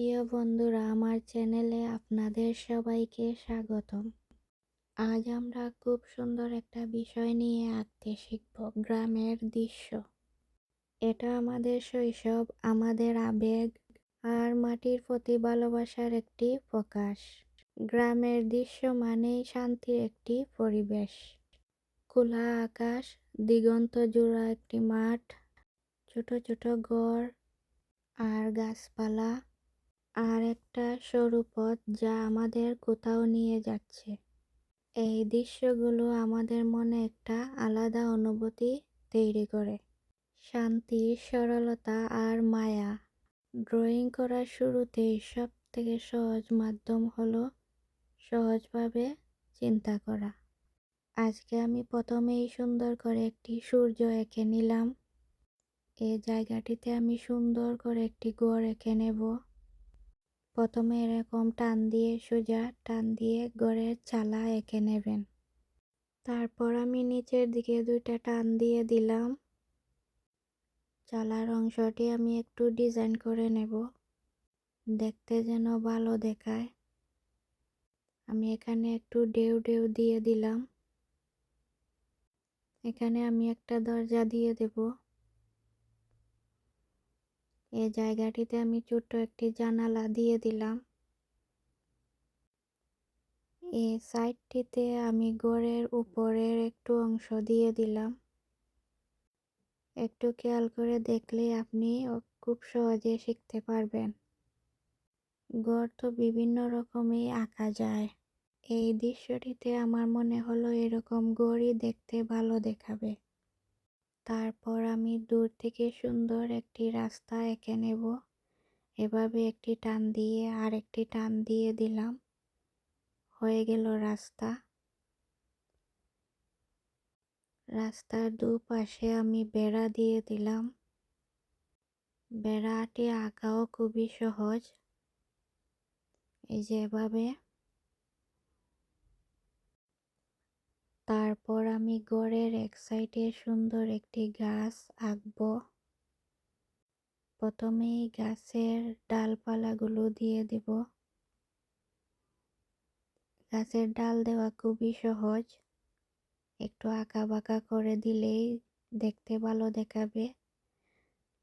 প্রিয় বন্ধুরা, আমার চ্যানেলে আপনাদের সবাইকে স্বাগতম। আজ আমরা খুব সুন্দর একটা বিষয় নিয়ে আঁকতে শিখব, গ্রামের দৃশ্য। এটা আমাদের শৈশব, আমাদের আবেগ আর মাটির প্রতি ভালোবাসার একটি প্রকাশ। গ্রামের দৃশ্য মানেই শান্তির একটি পরিবেশ। খোলা আকাশ, দিগন্ত জোড়া একটি মাঠ, ছোট ছোট ঘর আর গাছপালা, আর একটা সরু পথ যা আমাদের কোথাও নিয়ে যাচ্ছে। এই দৃশ্যগুলো আমাদের মনে একটা আলাদা অনুভূতি তৈরি করে, শান্তি, সরলতা আর মায়া। ড্রয়িং করার শুরুতেই সব থেকে সহজ মাধ্যম হলো সহজভাবে চিন্তা করা। আজকে আমি প্রথমেই সুন্দর করে একটি সূর্য এঁকে নিলাম। এই জায়গাটিতে আমি সুন্দর করে একটি ঘর এঁকে নেব। প্রথমে এরকম টান দিয়ে, সোজা টান দিয়ে ঘরের চালা এঁকে নেবেন। তারপর আমি নিচের দিকে দুইটা টান দিয়ে দিলাম। চালার অংশটি আমি একটু ডিজাইন করে নেব, দেখতে যেন ভালো দেখায়। আমি এখানে একটু ঢেউ ঢেউ দিয়ে দিলাম। এখানে আমি একটা দরজা দিয়ে দেব। এই জায়গাটিতে আমি ছোট্ট একটি জানালা দিয়ে দিলাম। এই সাইডটিতে আমি ঘরের উপরের একটু অংশ দিয়ে দিলাম। একটু খেয়াল করে দেখলে আপনি খুব সহজে শিখতে পারবেন। ঘর তো বিভিন্ন রকমই আঁকা যায়। এই দৃশ্যটিতে আমার মনে হলো এরকম ঘরই দেখতে ভালো দেখাবে। তারপর আমি দূর থেকে সুন্দর একটি রাস্তা এঁকে নেব। এভাবে একটি টান দিয়ে আর একটি টান দিয়ে দিলাম, হয়ে গেল রাস্তা। রাস্তার দুপাশে আমি বেড়া দিয়ে দিলাম। বেড়াটি আঁকাও খুবই সহজ, এই যে এভাবে। তারপর আমি ঘরের এক সাইডে সুন্দর একটি গাছ আঁকবো। প্রথমে গাছের ডালপালাগুলো দিয়ে দেব। গাছের ডাল দেওয়া খুবই সহজ, একটু আঁকা বাঁকা করে দিলেই দেখতে ভালো দেখাবে।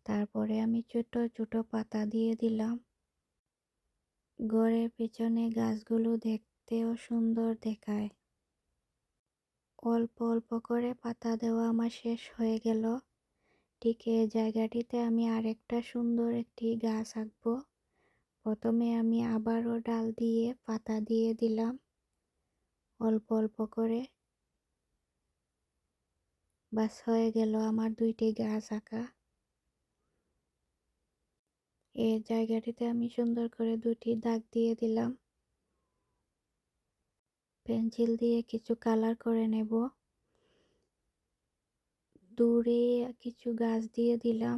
তারপরে আমি ছোট ছোট পাতা দিয়ে দিলাম। ঘরের পেছনে গাছগুলো দেখতেও সুন্দর দেখায়। অল্প অল্প করে পাতা দেওয়া আমার শেষ হয়ে গেল। ঠিক এই জায়গাটিতে আমি আরেকটা সুন্দর একটি গাছ আঁকবো। প্রথমে আমি আবারও ডাল দিয়ে পাতা দিয়ে দিলাম, অল্প অল্প করে। বাস, হয়ে গেল আমার দুইটি গাছ আঁকা। এই জায়গাটিতে আমি সুন্দর করে দুটি দাগ দিয়ে দিলাম। পেন্সিল দিয়ে কিছু কালার করে নেব। দূরে কিছু গাছ দিয়ে দিলাম।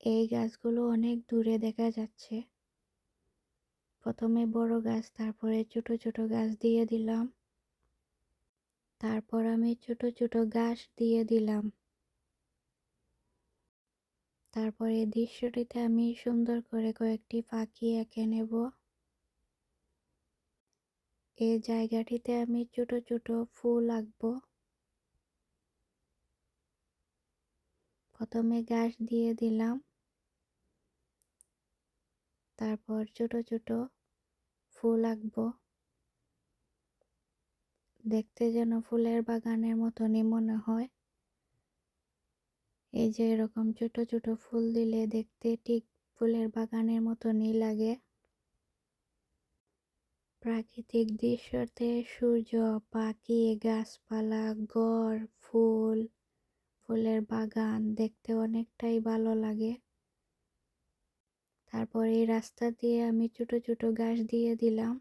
এই গাছগুলো অনেক দূরে দেখা যাচ্ছে। প্রথমে বড় গাছ, তারপরে ছোট ছোট গাছ দিয়ে দিলাম। তারপর আমি ছোট ছোট গাছ দিয়ে দিলাম। তারপরে দৃশ্যটিতে আমি সুন্দর করে কয়েকটি পাখি এঁকে নেব। এই জায়গাটিতে আমি ছোট ছোট ফুল আঁকবো। প্রথমে গাছ দিয়ে দিলাম, তারপর ছোট ছোট ফুল আঁকবো, দেখতে যেন ফুলের বাগানের মতনই মনে হয়। এই যে এরকম ছোট ছোট ফুল দিলে দেখতে ঠিক ফুলের বাগানের মতনই লাগে। প্রাকৃতিক দৃশ্যতে সূর্য, পাখি, গাছপালা, ঘর, ফুল, ফুলের বাগান দেখতে অনেকটাই ভালো লাগে। তারপর এই রাস্তা দিয়ে আমি ছোট ছোট গাছ দিয়ে দিলাম।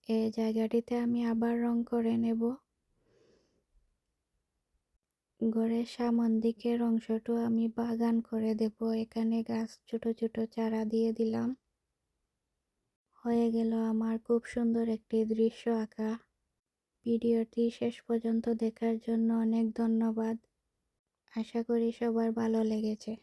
এই জায়গাটিতে আমি আবার রং করে নেব। ঘরের সামন দিকের অংশটা আমি বাগান করে দেব। এখানে গাছ ছোট ছোট চারা দিয়ে দিলাম। হয়ে গেল আমার খুব সুন্দর একটি দৃশ্য আঁকা। ভিডিওটি শেষ পর্যন্ত দেখার জন্য অনেক ধন্যবাদ। আশা করি সবার ভালো লেগেছে।